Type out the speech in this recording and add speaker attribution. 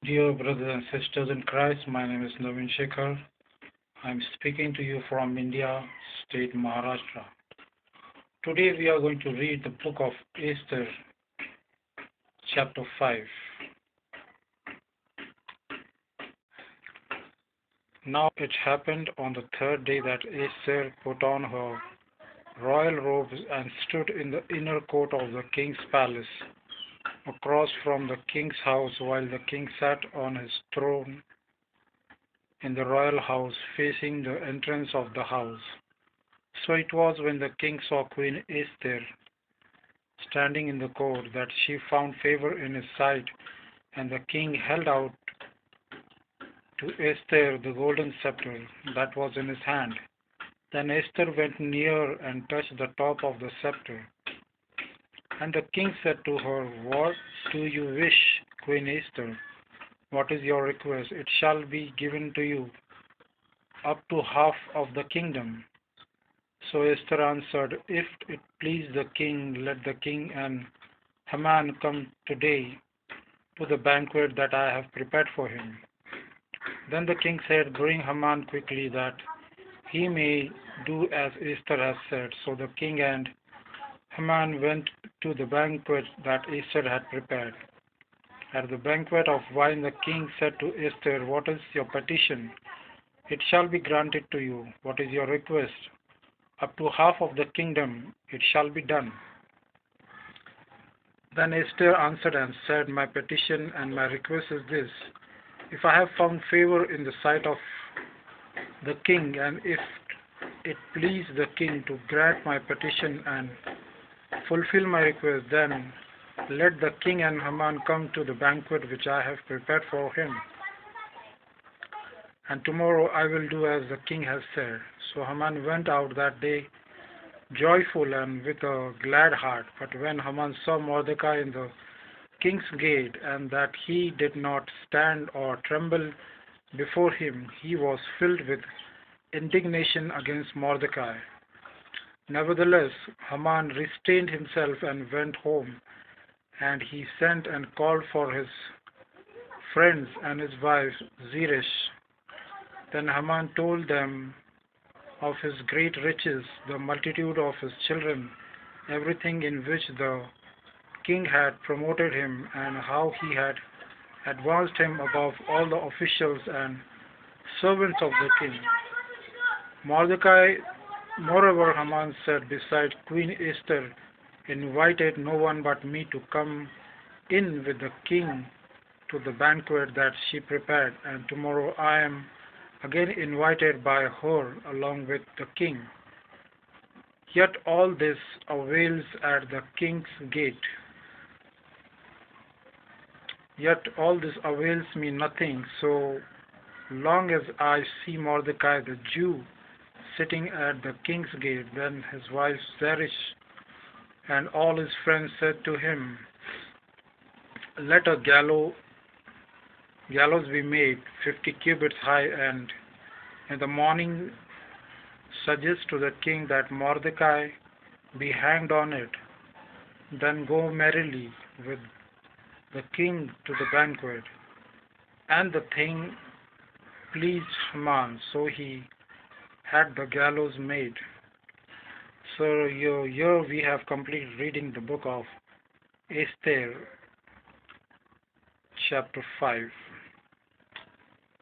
Speaker 1: Dear brothers and sisters in Christ, my name is Navin Shekhar. I'm speaking to you from India, state Maharashtra. Today we are going to read the book of Esther, chapter 5. Now it happened on the third day that Esther put on her royal robes and stood in the inner court of the king's palace, across from the king's house, while the king sat on his throne in the royal house, facing the entrance of the house. So it was when the king saw Queen Esther standing in the court that she found favor in his sight, and the king held out to Esther the golden scepter that was in his hand. Then Esther went near and touched the top of the scepter. And the king said to her, "What do you wish, Queen Esther? What is your request? It shall be given to you, up to half of the kingdom." So Esther answered, "If it please the king, let the king and Haman come today to the banquet that I have prepared for him." Then the king said, "Bring Haman quickly, that he may do as Esther has said." So the king and Haman went to the banquet that Esther had prepared. At the banquet of wine, the king said to Esther, "What is your petition? It shall be granted to you. What is your request? Up to half of the kingdom it shall be done." Then Esther answered and said, "My petition and my request is this: if I have found favor in the sight of the king, and if it please the king to grant my petition and fulfill my request, then let the king and Haman come to the banquet which I have prepared for him. And tomorrow I will do as the king has said." So Haman went out that day joyful and with a glad heart. But when Haman saw Mordecai in the king's gate, and that he did not stand or tremble before him, he was filled with indignation against Mordecai. Nevertheless, Haman restrained himself and went home, and he sent and called for his friends and his wife Zeresh. Then Haman told them of his great riches, the multitude of his children, everything in which the king had promoted him, and how he had advanced him above all the officials and servants of the king. Mordecai, moreover, Haman said, "Besides Queen Esther invited no one but me to come in with the king to the banquet that she prepared, and tomorrow I am again invited by her along with the king. Yet all this avails at the king's gate. Yet all this avails me nothing, so long as I see Mordecai the Jew sitting at the king's gate." Then his wife Zeresh and all his friends said to him, "Let a gallows be made 50 cubits high, and in the morning suggest to the king that Mordecai be hanged on it. Then go merrily with the king to the banquet." And the thing pleased Haman, so he had the gallows made. So here we have completed reading the book of Esther, chapter 5.